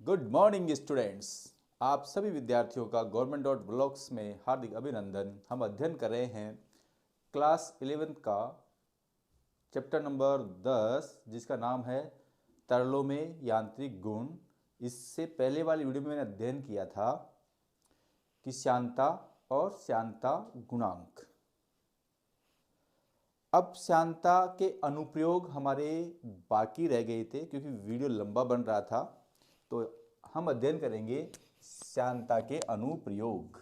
Good morning students. आप सभी विद्यार्थियों का गवर्नमेंट डॉट ब्लॉग्स में हार्दिक अभिनंदन। हम अध्ययन कर रहे हैं क्लास 11th का चैप्टर नंबर 10 जिसका नाम है तरलों में यांत्रिक गुण। इससे पहले वाली वीडियो में मैंने अध्ययन किया था कि श्यानता और श्यानता गुणांक। अब श्यानता के अनुप्रयोग हमारे बाकी रह गए थे क्योंकि वीडियो लंबा बन रहा था, तो हम अध्ययन करेंगे श्यानता के अनुप्रयोग।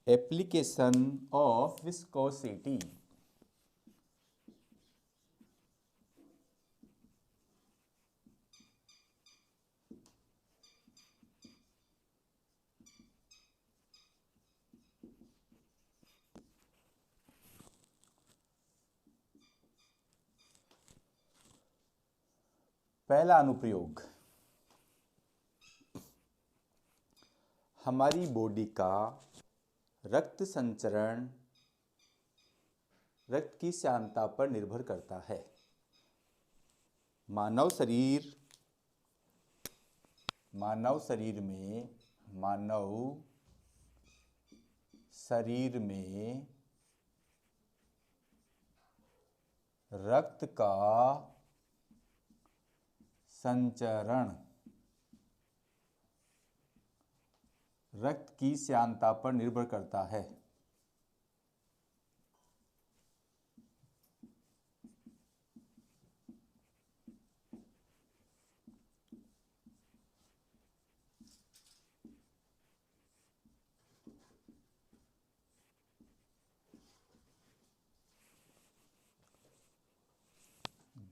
Application of viscosity. पहला अनुप्रयोग, हमारी बॉडी का रक्त संचरण रक्त की श्यानता पर निर्भर करता है। मानव शरीर में रक्त का संचरण रक्त की श्यानता पर निर्भर करता है।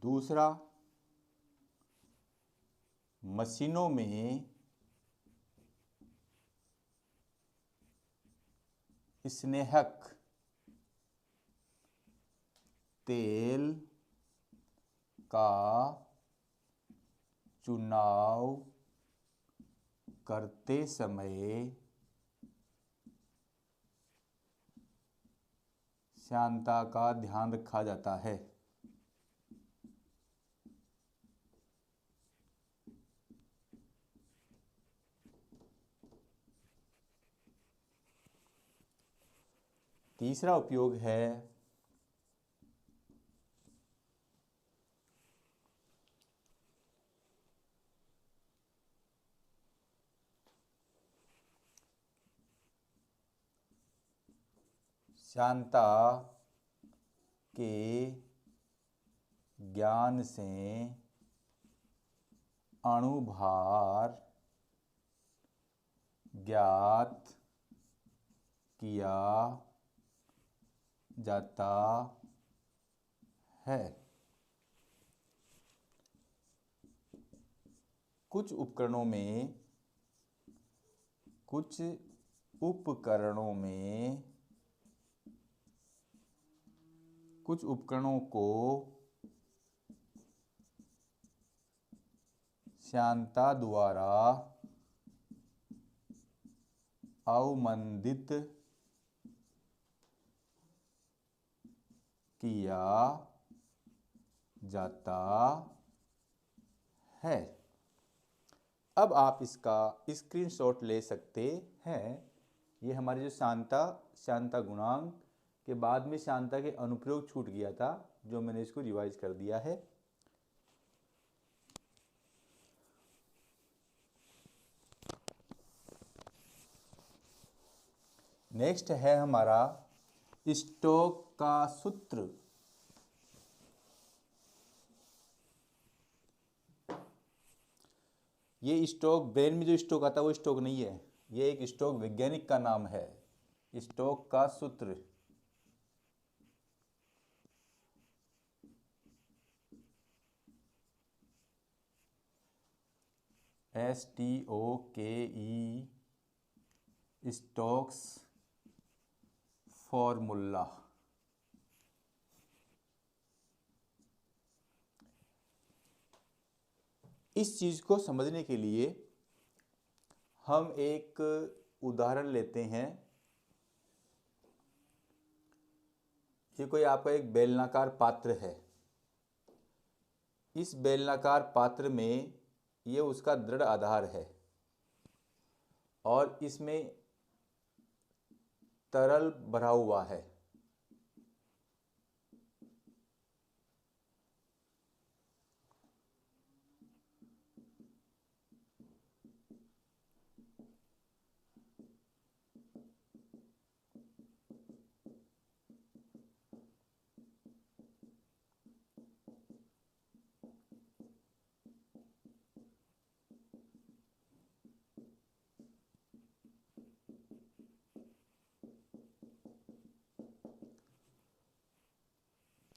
दूसरा, मशीनों में स्नेहक तेल का चुनाव करते समय श्यानता का ध्यान रखा जाता है। तीसरा उपयोग है श्यानता के ज्ञान से अणुभार ज्ञात किया जाता है। कुछ उपकरणों को श्यानता द्वारा अवमंदित किया जाता है। अब आप इसका स्क्रीनशॉट ले सकते हैं। ये हमारी जो श्यानता गुणांक के बाद में श्यानता के अनुप्रयोग छूट गया था, जो मैंने इसको रिवाइज कर दिया है। नेक्स्ट है हमारा स्टोक का सूत्र। ये स्टोक, ब्रेन में जो स्टोक आता है वो स्टोक नहीं है, ये एक स्टोक वैज्ञानिक का नाम है। स्टोक का सूत्र STOKE, स्टोक्स फॉर्मूला। इस चीज को समझने के लिए हम एक उदाहरण लेते हैं। ये कोई आपका एक बेलनाकार पात्र है। इस बेलनाकार पात्र में ये उसका दृढ़ आधार है और इसमें तरल भरा हुआ है।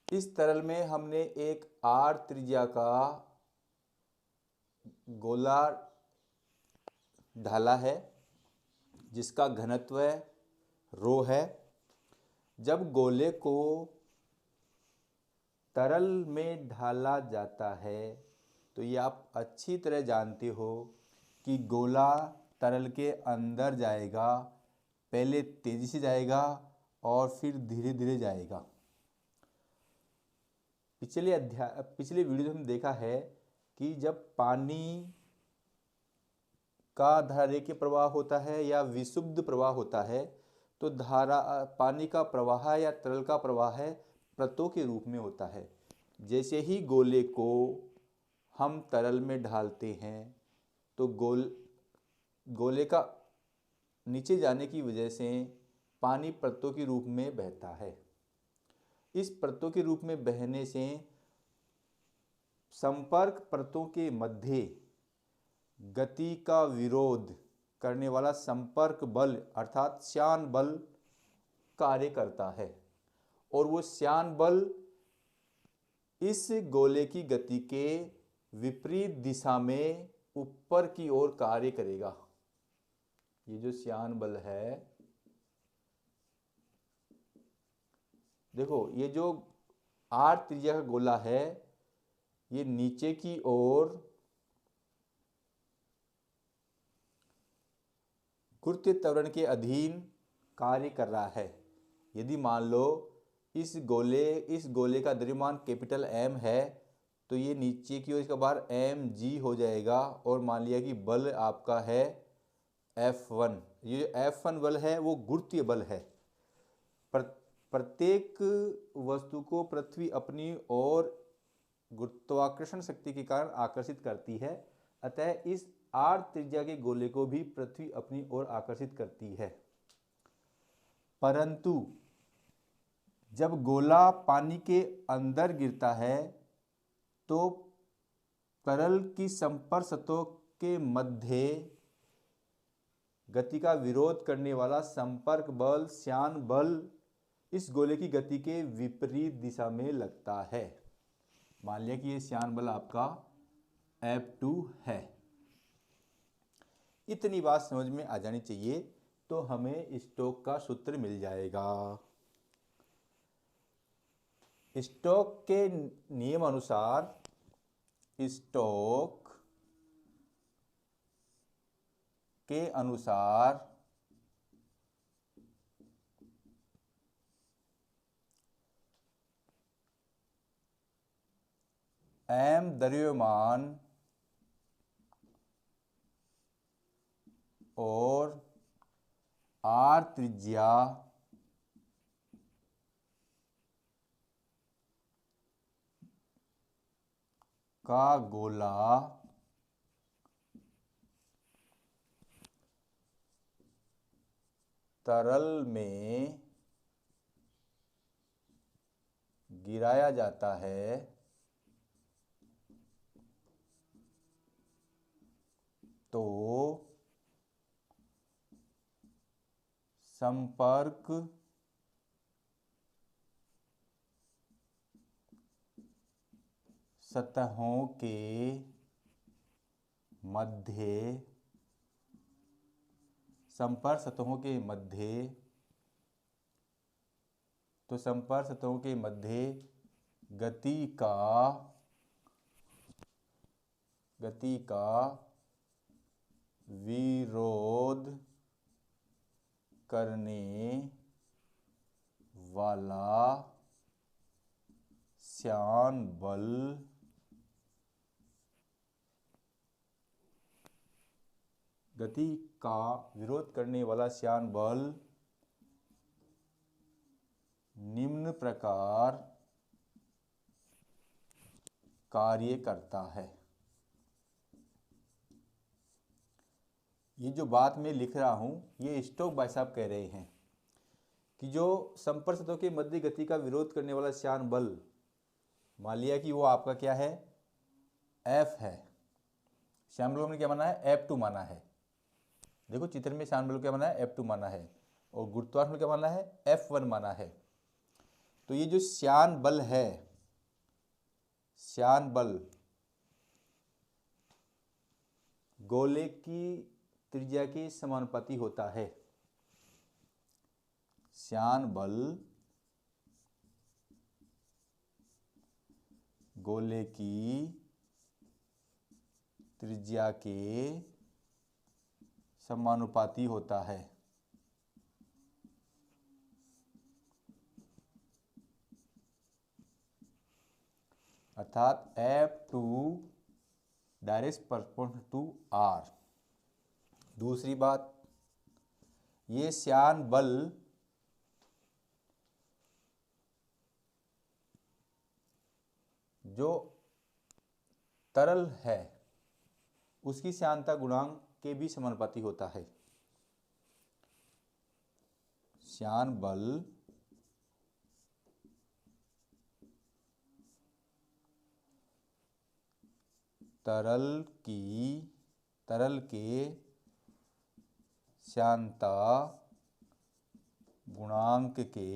इस तरल में हमने एक आर त्रिज्या का गोला ढाला है जिसका घनत्व रो है। जब गोले को तरल में ढाला जाता है तो ये आप अच्छी तरह जानते हो कि गोला तरल के अंदर जाएगा, पहले तेजी से जाएगा और फिर धीरे धीरे जाएगा। पिछले वीडियो में हम देखा है कि जब पानी का धारारेखीय प्रवाह होता है या विशुद्ध प्रवाह होता है तो पानी का प्रवाह या तरल का प्रवाह परतों के रूप में होता है। जैसे ही गोले को हम तरल में ढालते हैं तो गोले का नीचे जाने की वजह से पानी परतों के रूप में बहता है। इस परतों के रूप में बहने से संपर्क परतों के मध्य गति का विरोध करने वाला संपर्क बल अर्थात श्यान बल कार्य करता है और वो श्यान बल इस गोले की गति के विपरीत दिशा में ऊपर की ओर कार्य करेगा। ये जो श्यान बल है, देखो ये जो आर त्रिज्या का गोला है ये नीचे की ओर गुरुत्वीय त्वरण के अधीन कार्य कर रहा है। यदि मान लो इस गोले का द्रव्यमान कैपिटल M है तो ये नीचे की ओर इसका भार mg हो जाएगा और मान लिया कि बल आपका है F1। ये जो F1 बल है वो गुरुत्वीय बल है। प्रत्येक वस्तु को पृथ्वी अपनी ओर गुरुत्वाकर्षण शक्ति के कारण आकर्षित करती है, अतः इस आर त्रिज्या के गोले को भी पृथ्वी अपनी ओर आकर्षित करती है। परंतु जब गोला पानी के अंदर गिरता है तो तरल की संपर्क सतहों के मध्य गति का विरोध करने वाला संपर्क बल श्यान बल इस गोले की गति के विपरीत दिशा में लगता है। मान लिया कि ये श्यान बल आपका F2 है। इतनी बात समझ में आ जानी चाहिए तो हमें स्टोक का सूत्र मिल जाएगा। स्टोक के नियम अनुसार स्टोक के अनुसार M द्रव्यमान और R त्रिज्या का गोला तरल में गिराया जाता है तो संपर्क सतहों के मध्य संपर्क सतहों के मध्य गति का विरोध करने वाला श्यान बल गति का विरोध करने वाला श्यान बल निम्न प्रकार कार्य करता है। ये जो बात मैं लिख रहा हूं, ये स्टोक भाई साहब कह रहे हैं कि जो संपर्क सतहों के मध्य गति का विरोध करने वाला श्यान बल, मान लिया कि वो आपका क्या है, F है। श्यान बल हमने क्या माना है, F2 माना है। देखो चित्र में श्यान बल क्या माना है, F2 माना है, और गुरुत्वाकर्षण में क्या माना है, F1 माना है। तो ये जो श्यान बल है, श्यान बल गोले की त्रिज्या के समानुपाती होता है। श्यान बल गोले की त्रिज्या के समानुपाती होता है। अर्थात F2 direct proportional to R। दूसरी बात, ये श्यान बल जो तरल है उसकी श्यानता गुणांक के भी समानुपाती होता है। श्यान बल तरल के श्यानता गुणांक के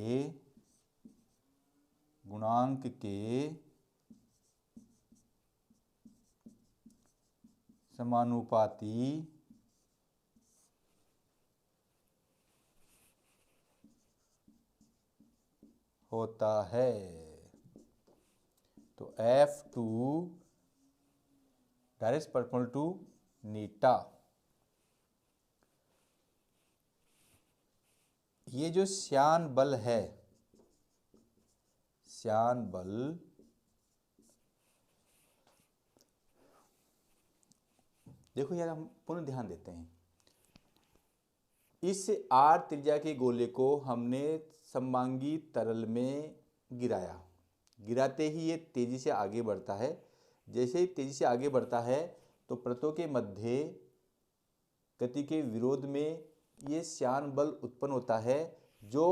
समानुपाती होता है। तो F2 डायरेक्ट प्रोपोर्शनल टू नीटा। ये जो श्यान बल है, श्यान बल देखो यार, हम पुनः ध्यान देते हैं। इस R त्रिज्या के गोले को हमने सममांगी तरल में गिराया। गिराते ही ये तेजी से आगे बढ़ता है। जैसे ही तेजी से आगे बढ़ता है तो परतों के मध्य गति के विरोध में ये श्यान बल उत्पन्न होता है, जो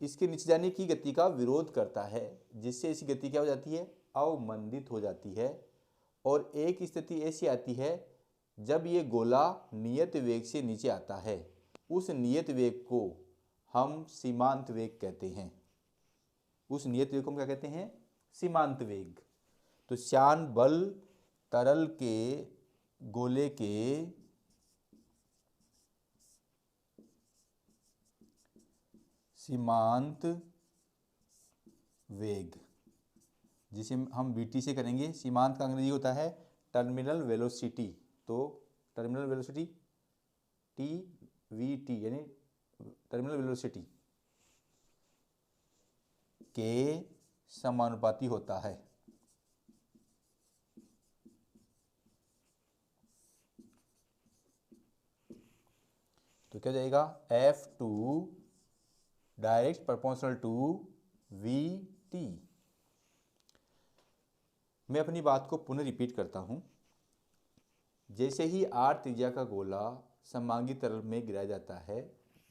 इसके नीचे जाने की गति का विरोध करता है, जिससे इसकी गति क्या हो जाती है, अवमंदित हो जाती है। और एक स्थिति ऐसी आती है जब ये गोला नियत वेग से नीचे आता है। उस नियत वेग को हम सीमांत वेग कहते हैं। उस नियत वेग को हम क्या कहते हैं, सीमांत वेग। तो श्यान बल तरल के गोले के सीमांत वेग, जिसे हम VT से करेंगे। सीमांत का अंग्रेजी होता है टर्मिनल वेलोसिटी। तो टर्मिनल वेलोसिटी TVT यानी टर्मिनल वेलोसिटी के समानुपाती होता है। तो क्या जाएगा, F2 direct proportional to VT। मैं अपनी बात को पुनः रिपीट करता हूं। जैसे ही R त्रिज्या का गोला सममांगी तरल में गिराया जाता है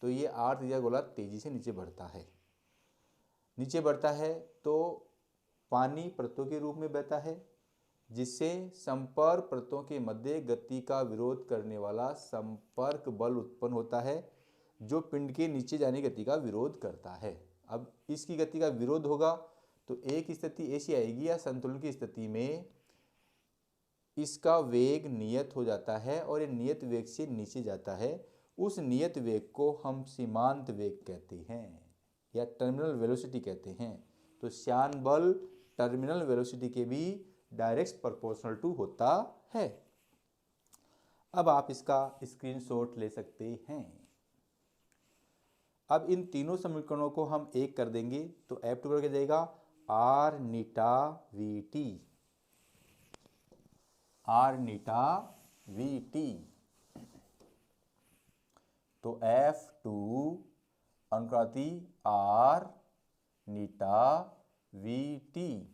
तो ये R त्रिज्या गोला तेजी से नीचे बढ़ता है। नीचे बढ़ता है तो पानी परतों के रूप में बहता है, जिससे संपर्क परतों के मध्य गति का विरोध करने वाला संपर्क बल उत्पन्न होता है, जो पिंड के नीचे जाने की गति का विरोध करता है। अब इसकी गति का विरोध होगा तो एक स्थिति ऐसी आएगी या संतुलन की स्थिति में इसका वेग नियत हो जाता है और ये नियत वेग से नीचे जाता है। उस नियत वेग को हम सीमांत वेग कहते हैं या टर्मिनल वेलोसिटी कहते हैं। तो श्यान बल टर्मिनल वेलोसिटी के भी डायरेक्ट प्रोपोर्शनल टू होता है। अब आप इसका स्क्रीनशॉट ले सकते हैं। अब इन तीनों समीकरणों को हम एक कर देंगे तो F2 क्या जाएगा, R eta V T, R eta V T. तो F2 अनुक्रांति आर नीटा वी टी।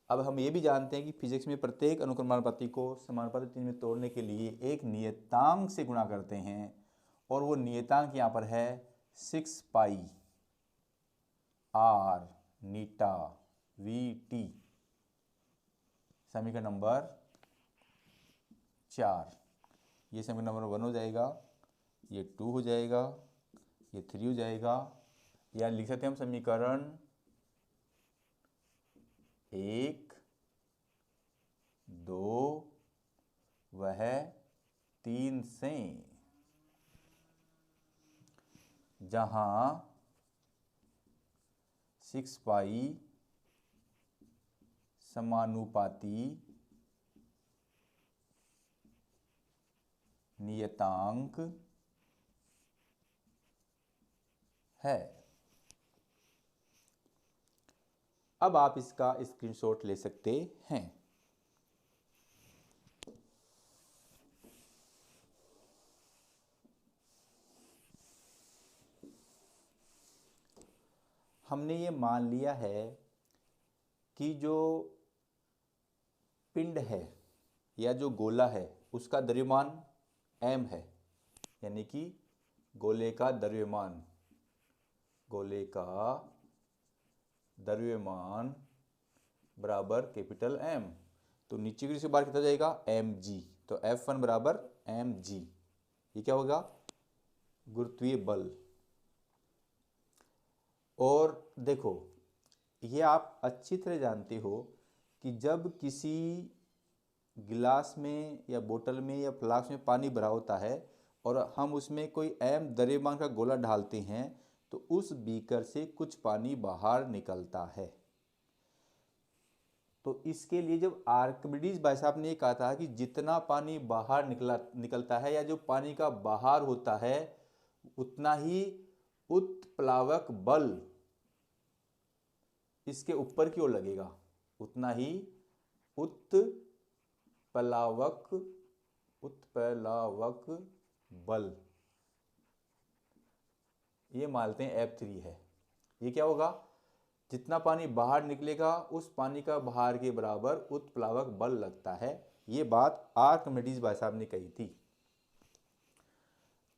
अब हम ये भी जानते हैं कि फिजिक्स में प्रत्येक अनुक्रमानुपाती को समानुपाती चिन्ह में तोड़ने के लिए एक नियतांक से गुणा करते हैं, और वो नियतांक यहाँ पर है 6 pi R eta V T. समीकरण नंबर 4, ये समीकरण नंबर 1 हो जाएगा, ये 2 हो जाएगा, ये 3 हो जाएगा, या लिख सकते हैं हम समीकरण 1, 2 वह 3 से, जहां 6 पाई समानुपाती नियतांक है। अब आप इसका स्क्रीनशॉट ले सकते हैं। हमने ये मान लिया है कि जो पिंड है या जो गोला है उसका द्रव्यमान m है, यानी कि गोले का द्रव्यमान, गोले का द्रव्यमान बराबर कैपिटल M। तो नीचे की से बाहर कितना जाएगा, mg। तो F1 बराबर mg। ये क्या होगा, गुरुत्वीय बल। और देखो, ये आप अच्छी तरह जानते हो कि जब किसी गिलास में या बोतल में या फ्लास्क में पानी भरा होता है और हम उसमें कोई m द्रव्यमान का गोला डालते हैं तो उस बीकर से कुछ पानी बाहर निकलता है। तो इसके लिए जब आर्किमिडीज भाई साहब ने कहा था कि जितना पानी बाहर निकलता है या जो पानी का बाहर होता है उतना ही उत्प्लावक बल इसके ऊपर की ओर लगेगा, उतना ही उत्प्लावक बल, ये मानते हैं F3 है। ये क्या होगा, जितना पानी बाहर निकलेगा उस पानी का बाहर के बराबर उत्प्लावक बल लगता है। ये बात आर्किमिडीज भाई साहब ने कही थी।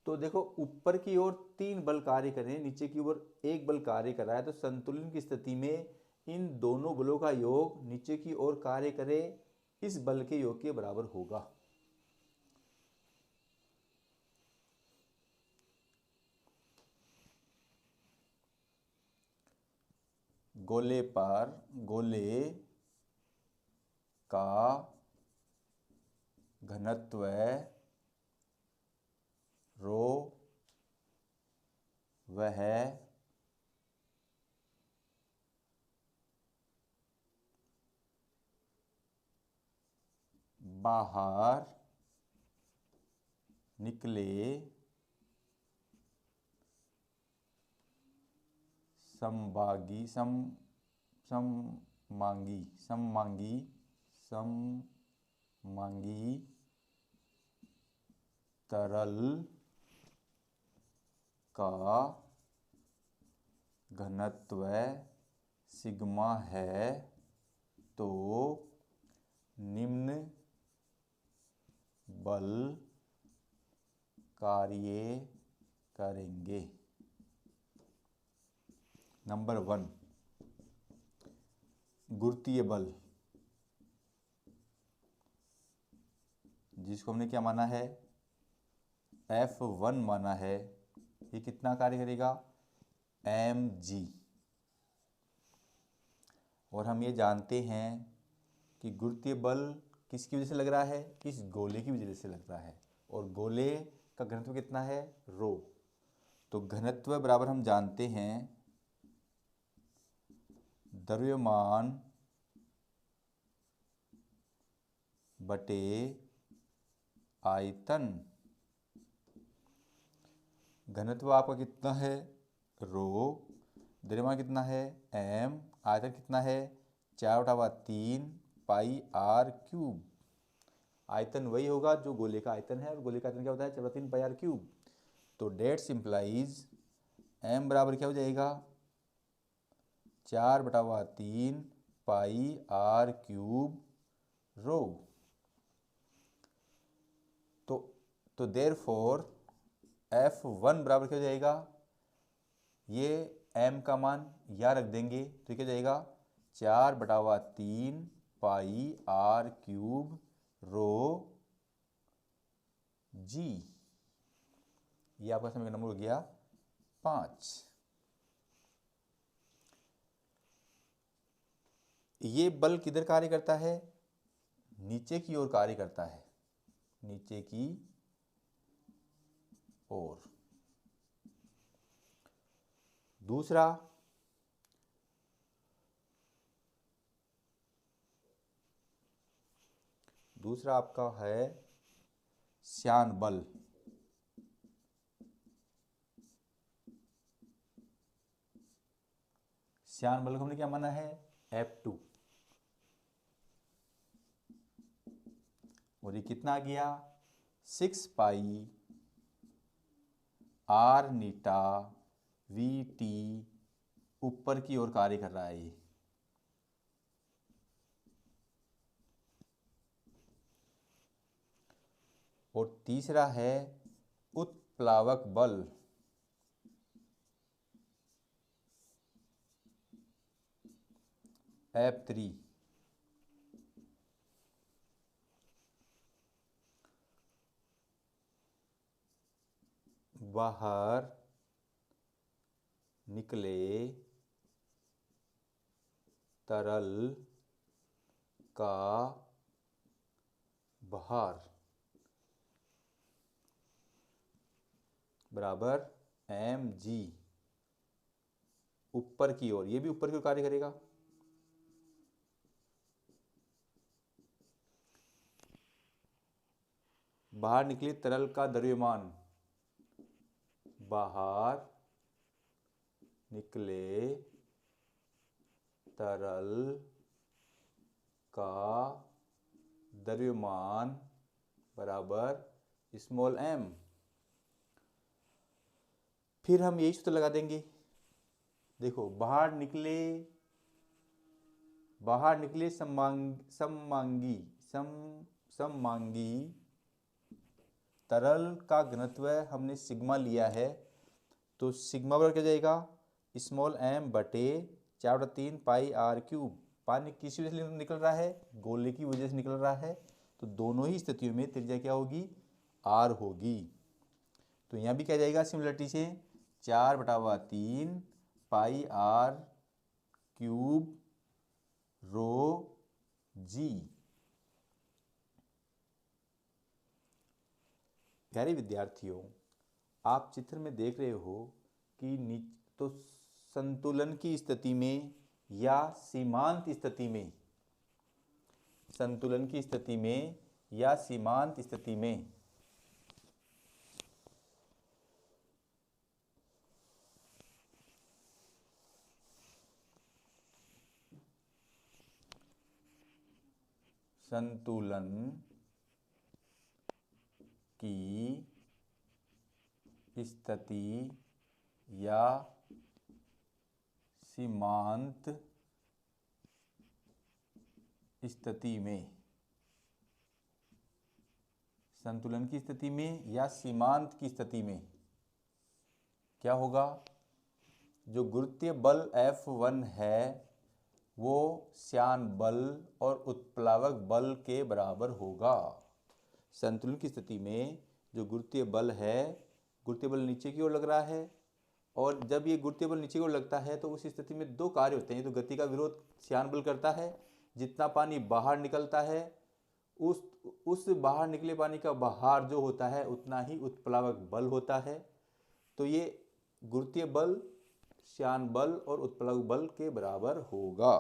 तो देखो, ऊपर की ओर 3 बल कार्य कर रहे हैं, नीचे की ओर 1 बल कार्य कर रहा है। तो संतुलन की स्थिति में इन दोनों बलों का योग नीचे की ओर कार्य करे इस बल के योग के बराबर होगा। गोले पर गोले का घनत्व रो वह बाहर निकले सममांगी तरल का घनत्व सिग्मा है तो निम्न बल कार्य करेंगे। नंबर 1, गुरुत्वीय बल, जिसको हमने क्या माना है, F1 माना है। ये कितना कार्य करेगा, mg। और हम ये जानते हैं कि गुरुत्वीय बल किसकी वजह से लग रहा है, इस गोले की वजह से लग रहा है, और गोले का घनत्व कितना है, रो। तो घनत्व बराबर हम जानते हैं द्रव्यमान बटे आयतन। घनत्व आपका कितना है रो, द्रव्यमान कितना है m, आयतन कितना है 4/3 पाई r क्यूब। आयतन वही होगा जो गोले का आयतन है, और गोले का आयतन क्या होता है 4/3 पाई r क्यूब। तो डेट्स इम्प्लाइज m बराबर क्या हो जाएगा 4/3 पाई r क्यूब रो। तो देयरफॉर F1 बराबर क्या हो जाएगा, ये m का मान यहाँ रख देंगे तो क्या हो जाएगा 4/3 पाई r क्यूब रो g। ये आपका समीकरण नंबर हो गया 5। ये बल किधर कार्य करता है, नीचे की ओर कार्य करता है, नीचे की ओर। दूसरा आपका है श्यान बल। श्यान बल को हमने क्या माना है F2, और ये कितना आ गया 6 पाई r नीटा VT, ऊपर की ओर कार्य कर रहा है ये। और तीसरा है उत्प्लावक बल। F3, बाहर निकले तरल का भार बराबर mg, ऊपर की ओर, ये भी ऊपर की ओर कार्य करेगा। बाहर निकले तरल का द्रव्यमान, बाहर निकले तरल का द्रव्यमान बराबर स्मॉल m। फिर हम यही सूत्र लगा देंगे। देखो बाहर निकले सममांगी तरल का घनत्व हमने सिग्मा लिया है, तो सिग्मा बराबर क्या जाएगा स्मॉल m बटे 4/3 पाई r क्यूब। पानी किस वजह से निकल रहा है, गोले की वजह से निकल रहा है, तो दोनों ही स्थितियों में त्रिज्या क्या होगी r होगी। तो यहाँ भी क्या जाएगा सिमिलरिटी से 4/3 पाई r क्यूब रो g। प्यारे विद्यार्थियों, आप चित्र में देख रहे हो कि तो संतुलन की स्थिति में या सीमांत स्थिति में, संतुलन की स्थिति में या सीमांत स्थिति में संतुलन की स्थिति या सीमांत स्थिति में, संतुलन की स्थिति में या सीमांत की स्थिति में क्या होगा, जो गुरुत्वीय बल F1 है वो श्यान बल और उत्प्लावक बल के बराबर होगा। संतुलन की स्थिति में जो गुरुत्वीय बल है, गुरुत्वीय बल नीचे की ओर लग रहा है, और जब ये गुरुत्वीय बल नीचे की ओर लगता है तो उस स्थिति में दो कार्य होते हैं। तो गति का विरोध श्यान बल करता है, जितना पानी बाहर निकलता है उस बाहर निकले पानी का बहार जो होता है उतना ही उत्प्लावक बल होता है। तो ये गुरुत्वीय बल श्यान बल और उत्प्लावक बल के बराबर होगा।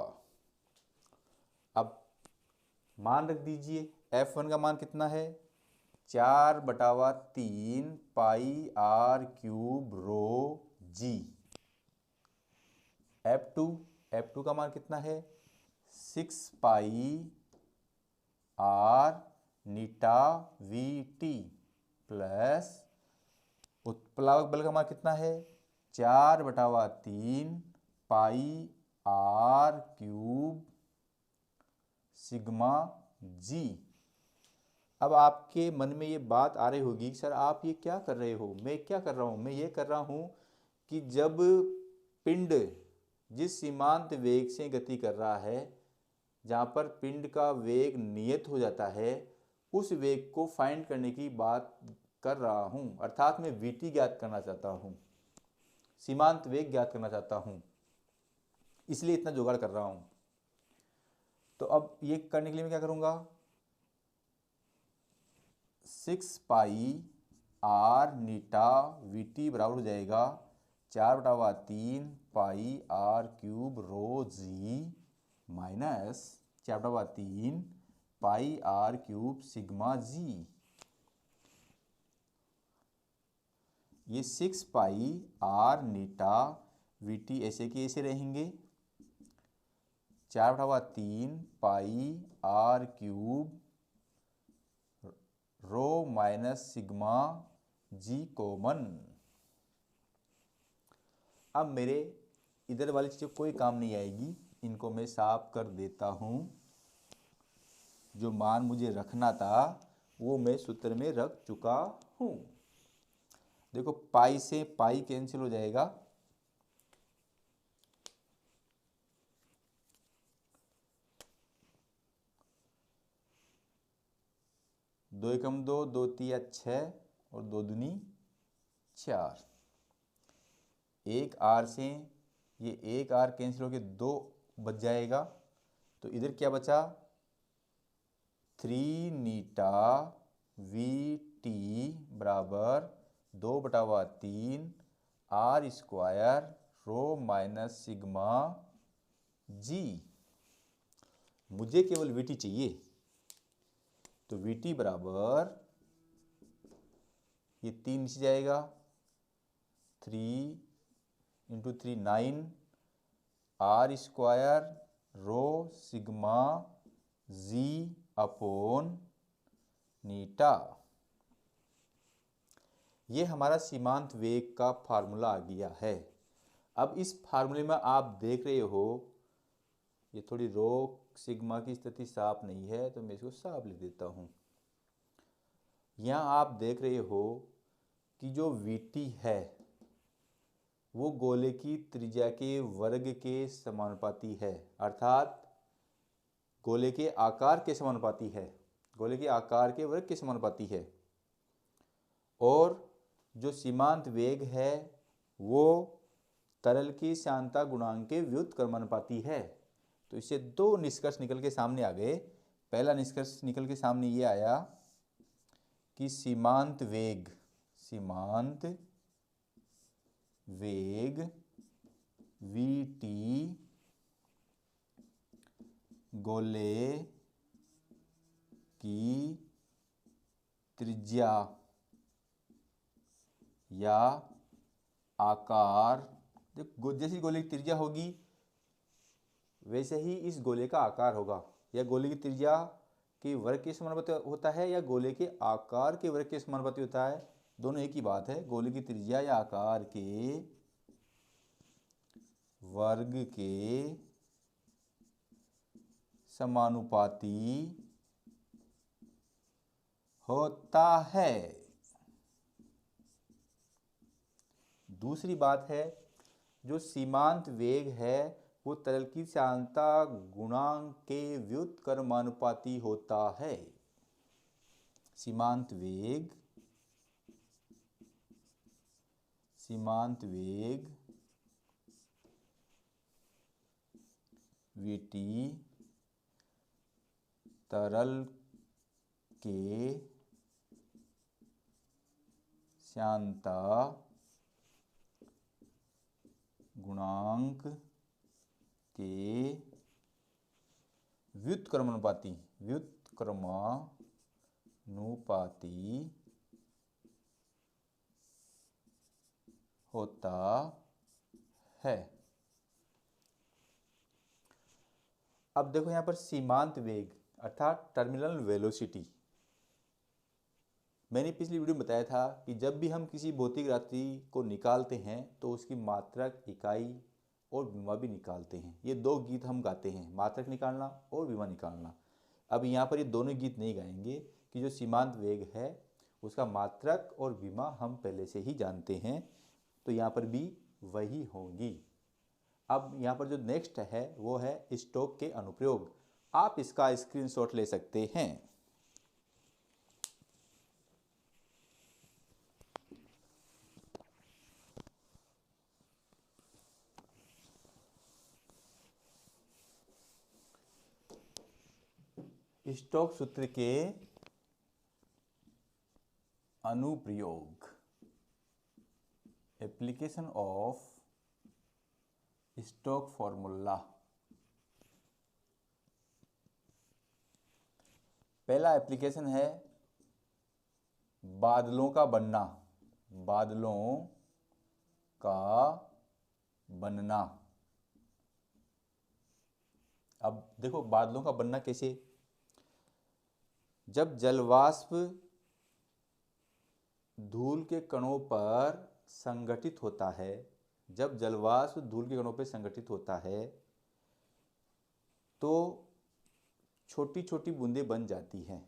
अब मान रख दीजिए F1 का मान कितना है 4/3 पाई आर क्यूब रो जी। F2 का मान कितना है 6 pi R eta V T plus उत्प्लावक बल का मान कितना है 4/3 pi R cube sigma G. अब आपके मन में ये बात आ रही होगी सर आप ये क्या कर रहे हो, मैं क्या कर रहा हूँ, मैं ये कर रहा हूँ कि जब पिंड जिस सीमांत वेग से गति कर रहा है, जहाँ पर पिंड का वेग नियत हो जाता है, उस वेग को फाइंड करने की बात कर रहा हूँ, अर्थात मैं वीटी ज्ञात करना चाहता हूँ, सीमांत वेग ज्ञात करना चाहता हूँ, इसलिए इतना जुगाड़ कर रहा हूँ। तो अब ये करने के लिए मैं क्या करूँगा 6 pi R eta V T बराबर हो जाएगा 4/3 pi R cube rho G minus 4/3 pi R cube sigma G. ये 6 pi R eta V T ऐसे के ऐसे रहेंगे, 4/3 pi R cube rho minus sigma G common. अब मेरे इधर वाली चीज़ कोई काम नहीं आएगी, इनको मैं साफ कर देता हूँ। जो मान मुझे रखना था वो मैं सूत्र में रख चुका हूँ। देखो पाई से पाई कैंसिल हो जाएगा, दो एकम दो, दो तिया 6 और 2 दूनी 4। एक आर से ये एक आर कैंसिल होकर 2 बच जाएगा, तो इधर क्या बचा 3 नीटा वी टी बराबर 2/3 R square rho minus sigma G. मुझे केवल वी टी चाहिए, तो वी टी बराबर ये 3 नीचे जाएगा 3 × 3 9 R square rho sigma G upon eta. ये हमारा सीमांत वेग का फार्मूला आ गया है। अब इस फार्मूले में आप देख रहे हो ये थोड़ी रो सिग्मा की स्थिति साफ नहीं है, तो मैं इसको साफ लिख देता हूँ। यहाँ आप देख रहे हो कि जो वीटी है वो गोले की त्रिज्या के वर्ग के समानुपाती है, अर्थात गोले के आकार के समानुपाती है, गोले के आकार के वर्ग के समानुपाती है। और जो सीमांत वेग है वो तरल की श्यानता गुणांक के व्युत्क्रमानुपाती है। तो इससे 2 निष्कर्ष निकल के सामने आ गए। पहला निष्कर्ष निकल के सामने ये आया कि सीमांत वेग वी टी गोले की त्रिज्या या आकार, जैसी गोले की त्रिज्या होगी वैसे ही इस गोले का आकार होगा, या गोले की त्रिज्या के वर्ग के समानुपाती होता है या गोले के आकार के वर्ग के समानुपाती होता है, दोनों एक ही बात है। गोले की त्रिज्या या आकार के वर्ग के समानुपाती होता है। दूसरी बात है जो सीमांत वेग है वो तरल की श्यानता गुणांक के व्युत्क्रमानुपाती होता है। सीमांत वेग वीटी तरल के श्यानता गुणांक के व्युत्क्रमानुपाती नुपाती होता है। अब देखो यहाँ पर सीमांत वेग अर्थात टर्मिनल वेलोसिटी। मैंने पिछली वीडियो में बताया था कि जब भी हम किसी भौतिक राशि को निकालते हैं तो उसकी मात्रक, इकाई और विमा भी निकालते हैं। ये दो गीत हम गाते हैं, मात्रक निकालना और विमा निकालना। अब यहाँ पर ये दोनों गीत नहीं गाएंगे कि जो सीमांत वेग है उसका मात्रक और विमा हम पहले से ही जानते हैं, तो यहाँ पर भी वही होंगी। अब यहाँ पर जो नेक्स्ट है वो है स्टोक के अनुप्रयोग। आप इसका स्क्रीनशॉट ले सकते हैं। स्टोक सूत्र के अनुप्रयोग, एप्लीकेशन ऑफ स्टोक फॉर्मूला। पहला एप्लीकेशन है बादलों का बनना, बादलों का बनना। अब देखो बादलों का बनना कैसे, जब जलवाष्प धूल के कणों पर संगठित होता है, जब जलवाष्प धूल के कणों पर संगठित होता है तो छोटी छोटी बूंदें बन जाती हैं।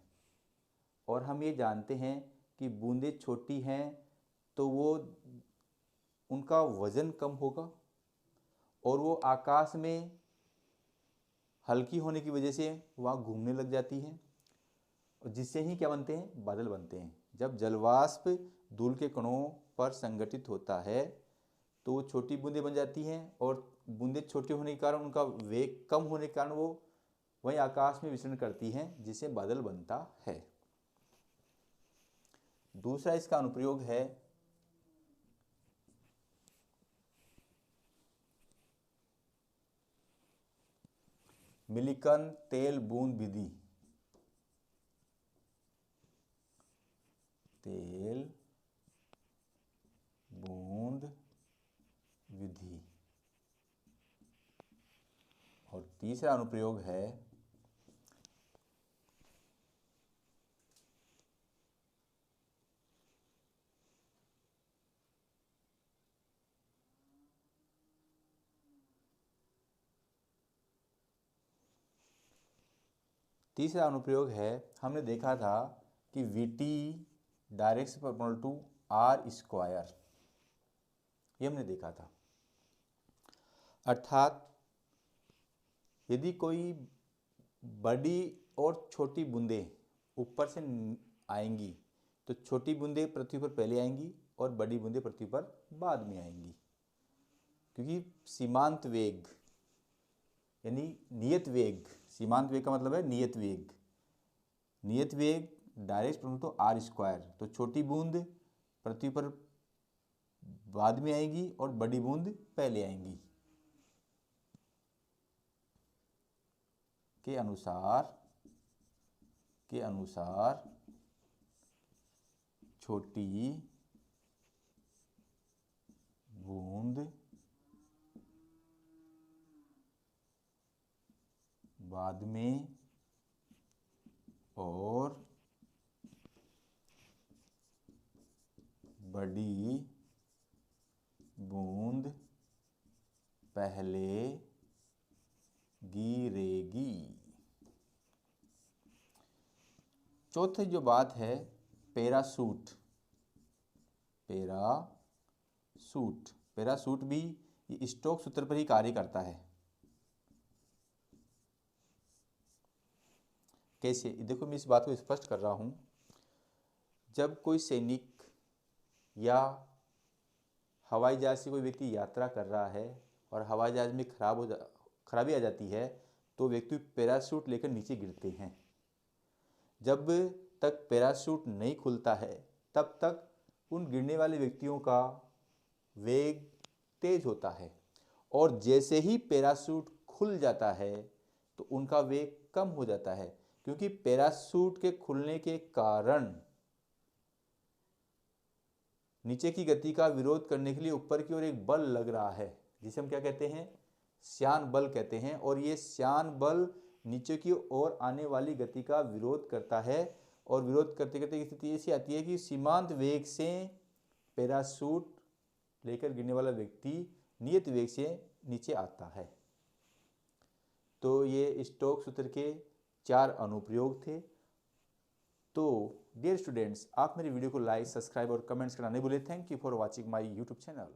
और हम ये जानते हैं कि बूंदें छोटी हैं तो वो उनका वजन कम होगा और वो आकाश में हल्की होने की वजह से वहाँ घूमने लग जाती हैं, और जिससे ही क्या बनते हैं, बादल बनते हैं। जब जलवाष्प धूल के कणों पर संगठित होता है तो वो छोटी बूंदें बन जाती हैं, और बूंदें छोटी होने के कारण उनका वेग कम होने के कारण वो वहीं आकाश में विचरण करती हैं, जिससे बादल बनता है। दूसरा इसका अनुप्रयोग है मिलिकन तेल बूंद विधि। तेल बूंद विधि। और तीसरा अनुप्रयोग है हमने देखा था कि VT direct proportional to R square, ये हमने देखा था। अर्थात यदि कोई बड़ी और छोटी बूंदें ऊपर से आएंगी तो छोटी बूंदें पृथ्वी पर पहले आएंगी और बड़ी बूंदें पृथ्वी पर बाद में आएंगी, क्योंकि सीमांत वेग यानी नियत वेग, सीमांत वेग का मतलब है नियत वेग, नियत वेग direct proportional to R square. तो छोटी बूंद पृथ्वी पर बाद में आएगी और बड़ी बूंद पहले आएंगी। के अनुसार छोटी बूंद बाद में और बड़ी बूंद पहले गिरेगी। चौथी जो बात है पैराशूट। पैराशूट भी स्टोक सूत्र पर ही कार्य करता है। कैसे, देखो मैं इस बात को स्पष्ट कर रहा हूं। जब कोई सैनिक या हवाई जहाज से कोई व्यक्ति यात्रा कर रहा है और हवाई जहाज में खराबी आ जाती है तो व्यक्ति पैराशूट लेकर नीचे गिरते हैं। जब तक पैराशूट नहीं खुलता है तब तक उन गिरने वाले व्यक्तियों का वेग तेज होता है, और जैसे ही पैराशूट खुल जाता है तो उनका वेग कम हो जाता है। क्योंकि पैराशूट के खुलने के कारण नीचे की गति का विरोध करने के लिए ऊपर की ओर एक बल लग रहा है, जिसे हम क्या कहते हैं, श्यान बल कहते हैं। और ये श्यान बल नीचे की ओर आने वाली गति का विरोध करता है, और विरोध करते करते स्थिति ऐसी आती है कि सीमांत वेग से पैराशूट लेकर गिरने वाला व्यक्ति नियत वेग से नीचे आता है। तो ये स्टोक्स सूत्र के 4 अनुप्रयोग थे। तो डियर स्टूडेंट्स, आप मेरी वीडियो को लाइक, सब्सक्राइब और कमेंट्स करना नहीं भूलें। Thank you for watching my YouTube channel.